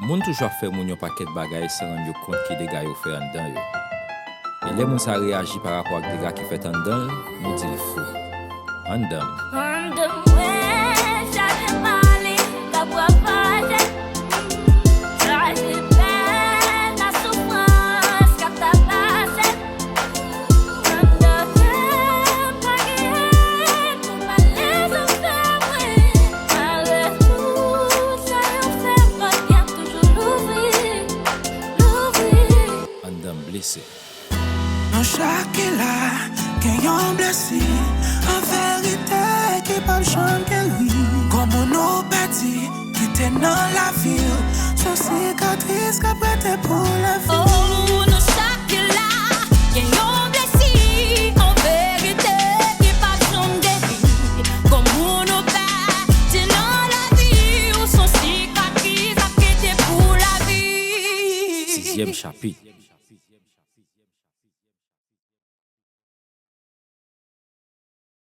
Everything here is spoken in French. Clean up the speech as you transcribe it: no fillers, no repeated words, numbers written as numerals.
Moun toujours fait moun yon paquet de bagages sans rendre compte qui dégâts yo fait en dedans yo. Et les moun ça réagit par rapport à dégâts qui fait en dedans, nous dit fou. En dedans. Blessé. Non, chaque est là, qui ont blessé, en vérité, qui pas jamais guéri. Comme on a bâti, qui était dans la ville, son cicatrice qui prête pour la vie. Oh, non, chaque est là, qui ont blessé, en vérité, qui pas jamais guéri. Comme on a bâti dans la ville, son cicatrice qui prête pour la vie. 6e chapitre.